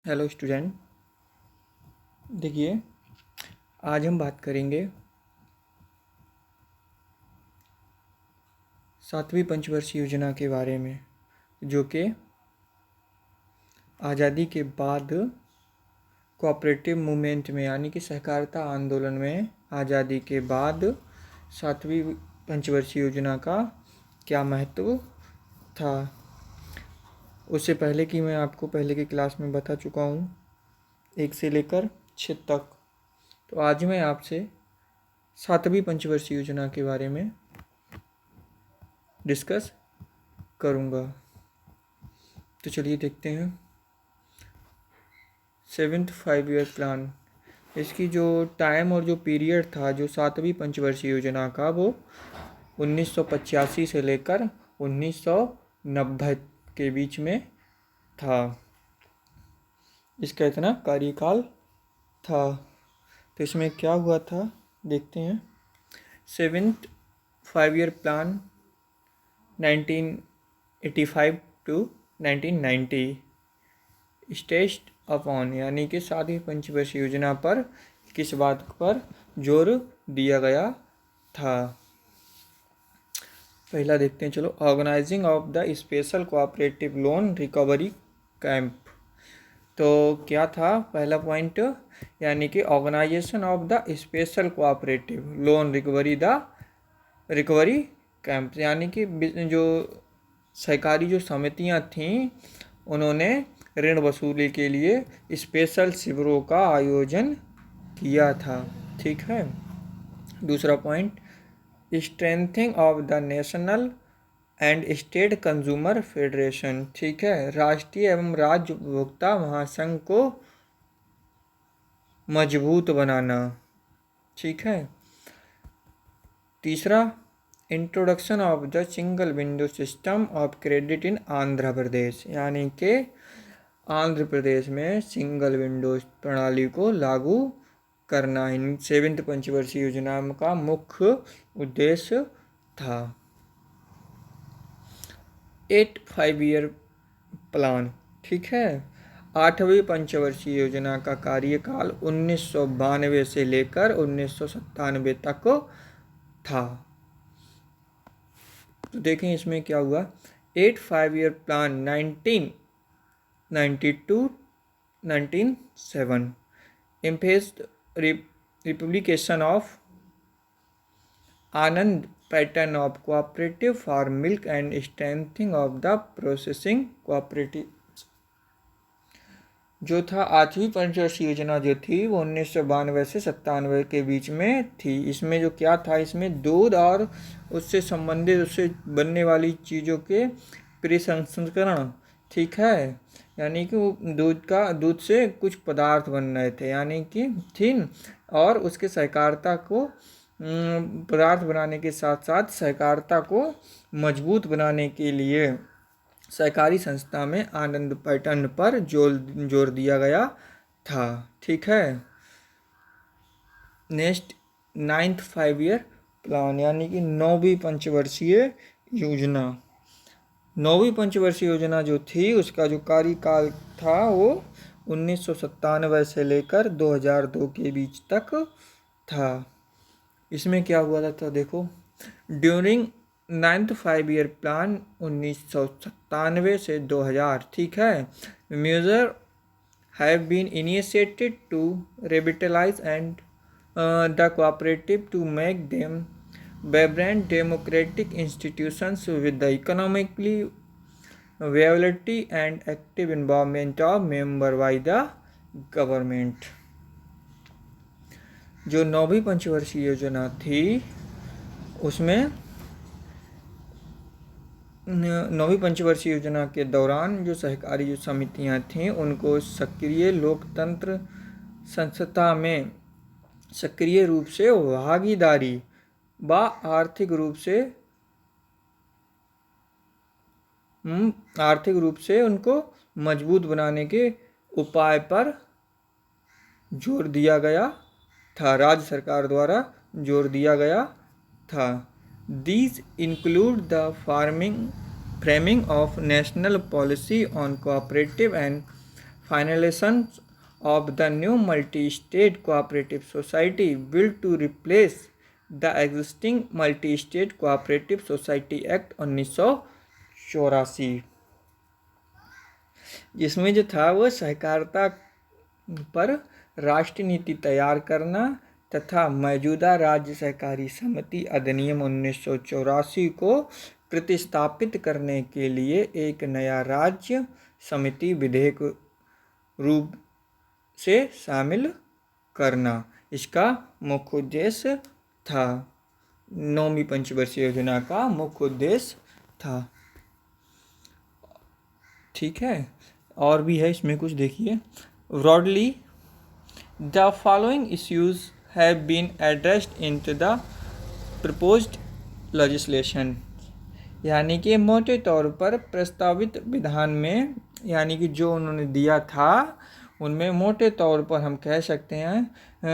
Hello student. देखिए, आज हम बात करेंगे 7वीं पंचवर्षीय योजना के बारे में, जो कि आज़ादी के बाद कोऑपरेटिव मूवमेंट में यानी कि सहकारिता आंदोलन में आज़ादी के बाद 7वीं पंचवर्षीय योजना का क्या महत्व था। उससे पहले कि मैं आपको पहले की क्लास में बता चुका हूँ 1 से लेकर 6 तक। तो आज मैं आपसे 7वीं पंचवर्षीय योजना के बारे में डिस्कस करूँगा। तो चलिए देखते हैं। 7th 5 ईयर प्लान, इसकी जो टाइम और जो पीरियड था जो 7वीं पंचवर्षीय योजना का, वो 1985 से लेकर 1990 के बीच में था। इसका इतना कार्यकाल था। तो इसमें क्या हुआ था देखते हैं। 7th 5 year plan 1985 to 1990 stressed upon, यानी कि 7वीं पंचवर्षीय योजना पर किस बात पर जोर दिया गया था। पहला देखते हैं, चलो। Organising of the special cooperative loan recovery camp. तो क्या था पहला पॉइंट, यानी कि organisation of the special cooperative loan recovery camp, यानी कि जो सहकारी जो समितियां थीं उन्होंने ऋण वसूली के लिए स्पेशल शिविरों का आयोजन किया था। ठीक है। दूसरा point, strengthening of the national and state consumer federation. ठीक है, राष्ट्रीय एवं राज्य उपभोक्ता महासंघ को मजबूत बनाना। ठीक है। तीसरा, introduction of the single window system of credit in Andhra Pradesh, यानी कि आंध्र प्रदेश में सिंगल विंडो प्रणाली को लागू करना इन 7th पंचवर्षीय योजना का मुख्य उद्देश्य था। 8th 5 ईयर प्लान, ठीक है, 8वीं पंचवर्षीय योजना का कार्यकाल 1992 से लेकर 1997 तक था। तो देखें इसमें क्या हुआ। 8th 5 year plan 1992-1997 emphasized republication of Anand pattern of cooperative for milk and strengthening of the processing cooperative। जो था 8वीं पंचवर्षीय योजना जो थी वो 1992 से 97 के बीच में थी। इसमें जो क्या था, इसमें दूध और उससे संबंधित उससे बनने वाली चीज़ों के प्रसंस्करण, ठीक है, यानी कि वो दूध से कुछ पदार्थ बन रहे थे, यानी कि थिन, और उसके सहकारिता को पदार्थ बनाने के साथ साथ सहकारिता को मजबूत बनाने के लिए सहकारी संस्था में आनंद पैटर्न पर जोर दिया गया था। ठीक है। नेक्स्ट 9th 5 ईयर प्लान, यानी कि 9वीं पंचवर्षीय योजना। 9वीं पंचवर्षीय योजना जो थी उसका जो कार्यकाल था वो 1997 से लेकर 2002 के बीच तक था। इसमें क्या हुआ था, तो देखो, ड्यूरिंग 9th 5 ईयर प्लान 1997 से 2000, ठीक है, major have been initiated to revitalise and the cooperative to make them vibrant democratic institutions with the economically viability and active involvement of member by the government। जो 9वीं पंचवर्षीय योजना थी उसमें 9वीं पंचवर्षीय योजना के दौरान जो सहकारी जो समितियां थीं उनको सक्रिय लोकतंत्र संस्था में सक्रिय रूप से भागीदारी व आर्थिक रूप से उनको मजबूत बनाने के उपाय पर जोर दिया गया था, राज्य सरकार द्वारा जोर दिया गया था। These include the framing of national policy on cooperative and finalization of the new multi-state cooperative society bill to replace the existing multi-state cooperative society act 1984, जिसमें जो था वो सहकारिता पर राष्ट्रीय नीति तैयार करना तथा मौजूदा राज्य सहकारी समिति अधिनियम 1984 को प्रतिस्थापित करने के लिए एक नया राज्य समिति विधेयक रूप से शामिल करना इसका मुख्य उद्देश्य था। 9वीं पंचवर्षीय योजना का मुख्य उद्देश्य था। ठीक है, और भी है इसमें कुछ, देखिए। Broadly the following issues have been addressed into the proposed legislation, यानी कि मोटे तौर पर प्रस्तावित विधान में, यानी कि जो उन्होंने दिया था उनमें मोटे तौर पर हम कह सकते हैं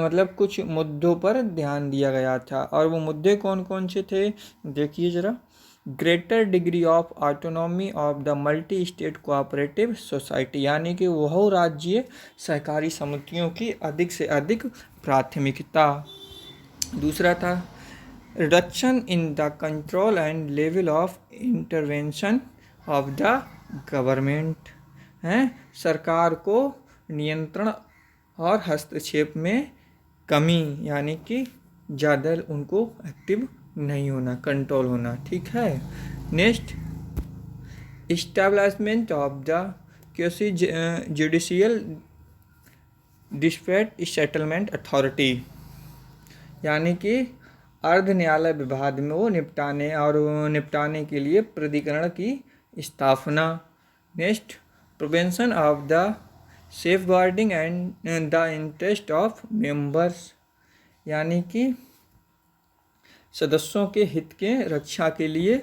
मतलब कुछ मुद्दों पर ध्यान दिया गया था। और वो मुद्दे कौन कौन से थे, देखिए ज़रा। Greater degree of autonomy of the multi state cooperative society, यानी कि वह राज्य सहकारी समितियों की अधिक से अधिक प्राथमिकता। दूसरा था reduction in the control and level of intervention of the government, हैं सरकार को नियंत्रण और हस्तक्षेप में कमी, यानी कि ज़्यादा उनको एक्टिव नहीं होना, कंट्रोल होना। ठीक है। Next, establishment of the QC judicial dispute settlement authority, यानी कि अर्ध न्यायालय विवाद में वो निपटाने के लिए प्राधिकरण की स्थापना। Next, prevention of the safeguarding and the interest of members, यानी कि सदस्यों के हित के रक्षा के लिए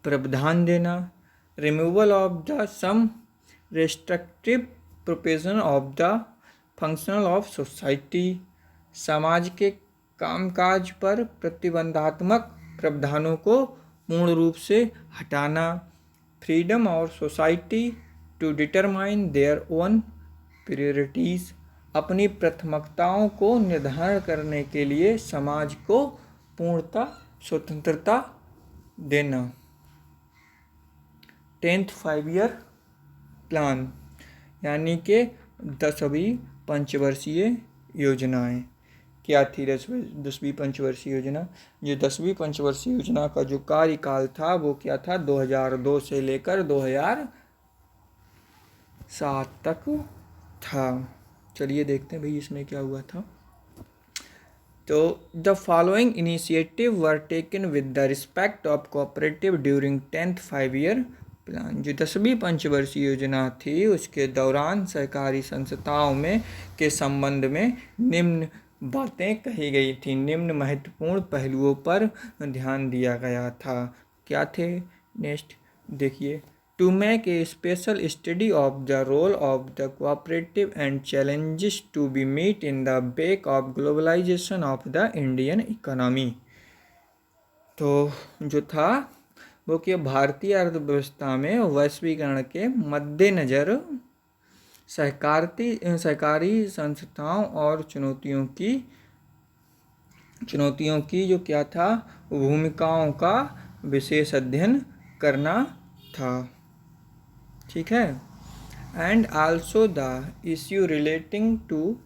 प्रावधान देना। Removal of the some restrictive provision of the functional of society, समाज के कामकाज पर प्रतिबंधात्मक प्रावधानों को पूर्ण रूप से हटाना। फ्रीडम और society to determine their own priorities, अपनी प्राथमिकताओं को निर्धारण करने के लिए समाज को पूर्णतः स्वतंत्रता देना। 10th 5 ईयर प्लान, यानी कि 10वीं पंचवर्षीय योजनाएं क्या थी। 10वीं पंचवर्षीय योजना, ये 10वीं पंचवर्षीय योजना का जो कार्यकाल था वो क्या था, 2002 से लेकर 2007 तक था। चलिए देखते हैं भाई इसमें क्या हुआ था। तो the following initiative were taken with the respect of cooperative during 10th 5 year plan, जो 10वीं पंचवर्षीय योजना थी उसके दौरान सहकारी संस्थाओं में के संबंध में निम्न बातें कही गई थी, निम्न महत्वपूर्ण पहलुओं पर ध्यान दिया गया था। क्या थे? नेक्स्ट देखिए, to make a special study of the role of the cooperative and challenges to be meet in the wake of globalization of the Indian economy. तो जो था वो कि भारतीय अर्थव्यवस्था में वैश्वीकरण के मद्देनज़र सहकारी संस्थाओं और चुनौतियों की जो क्या था भूमिकाओं का विशेष अध्ययन करना था। ठीक है। And also the issue relating to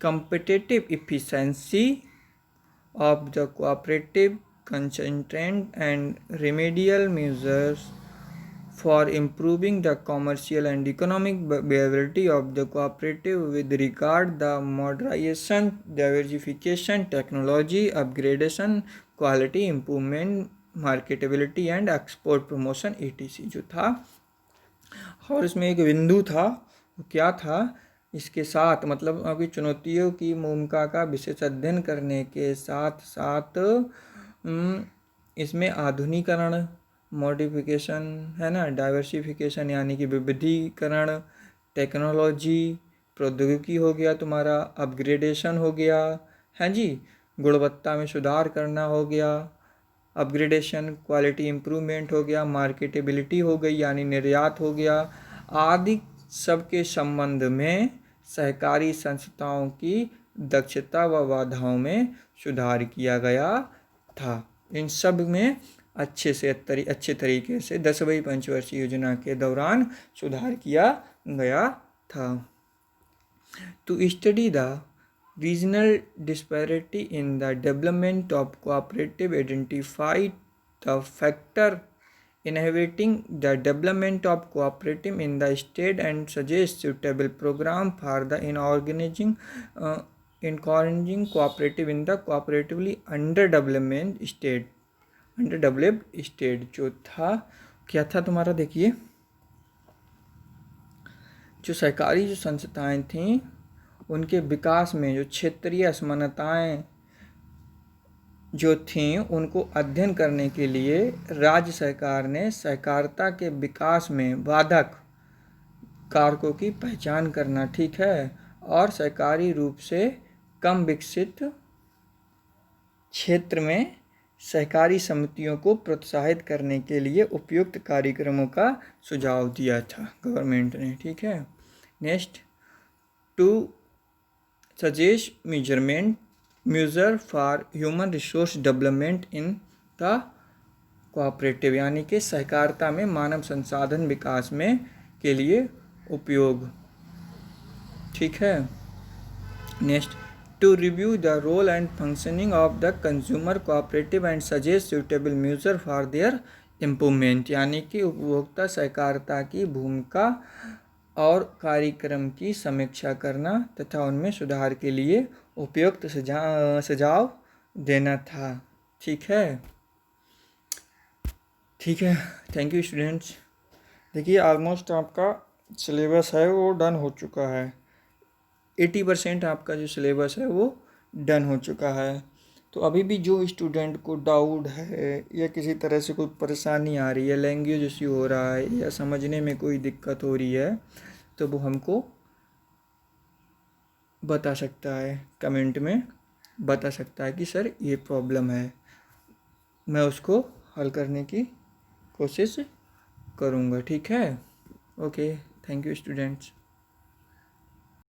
competitive efficiency of the cooperative concentrant and remedial measures for improving the commercial and economic viability of the cooperative with regard the modernization, diversification, technology upgradation, quality improvement, marketability and export promotion etc. जो था। और इसमें एक बिंदु था, क्या था, इसके साथ मतलब अभी चुनौतियों की भूमिका का विशेष अध्ययन करने के साथ साथ इसमें आधुनिकीकरण, मॉडिफिकेशन है ना, डाइवर्सिफिकेशन यानी कि विविधीकरण, टेक्नोलॉजी प्रौद्योगिकी हो गया तुम्हारा, अपग्रेडेशन हो गया है जी, गुणवत्ता में सुधार करना हो गया, अपग्रेडेशन क्वालिटी इम्प्रूवमेंट हो गया, मार्केटेबिलिटी हो गई यानी निर्यात हो गया, आदि सबके संबंध में सहकारी संस्थाओं की दक्षता व बाधाओं में सुधार किया गया था। इन सब में अच्छे तरीके से 10वीं पंचवर्षीय योजना के दौरान सुधार किया गया था। To study the regional disparity in the development of cooperative, identify the factor inhibiting the development of cooperative in the state and suggest suitable program for the encouraging cooperative in the cooperatively underdeveloped state। जो था क्या था तुम्हारा, देखिए जो सहकारी जो संस्थाएं थीं उनके विकास में जो क्षेत्रीय असमानताएं जो थीं उनको अध्ययन करने के लिए राज्य सरकार ने सहकारिता के विकास में बाधक कारकों की पहचान करना, ठीक है, और सहकारी रूप से कम विकसित क्षेत्र में सहकारी समितियों को प्रोत्साहित करने के लिए उपयुक्त कार्यक्रमों का सुझाव दिया था गवर्नमेंट ने, ठीक है। Next, to suggest measure for human resource development in the cooperative, यानी कि सहकारिता में मानव संसाधन विकास में के लिए उपयोग, ठीक है। Next, to review the role and functioning of the consumer cooperative and suggest suitable measure for their improvement, यानी कि उपभोक्ता सहकारिता की भूमिका और कार्यक्रम की समीक्षा करना तथा उनमें सुधार के लिए उपयुक्त सुझाव देना था, ठीक है। ठीक है, थैंक यू स्टूडेंट्स। देखिए ऑलमोस्ट आपका सिलेबस है वो डन हो चुका है, 80% आपका जो सिलेबस है वो डन हो चुका है। तो अभी भी जो स्टूडेंट को डाउट है या किसी तरह से कोई परेशानी आ रही है, लैंग्वेज इश्यू हो रहा है या समझने में कोई दिक्कत हो रही है, तो वो हमको बता सकता है, कमेंट में बता सकता है कि सर ये प्रॉब्लम है, मैं उसको हल करने की कोशिश करूँगा, ठीक है। Okay, thank you students.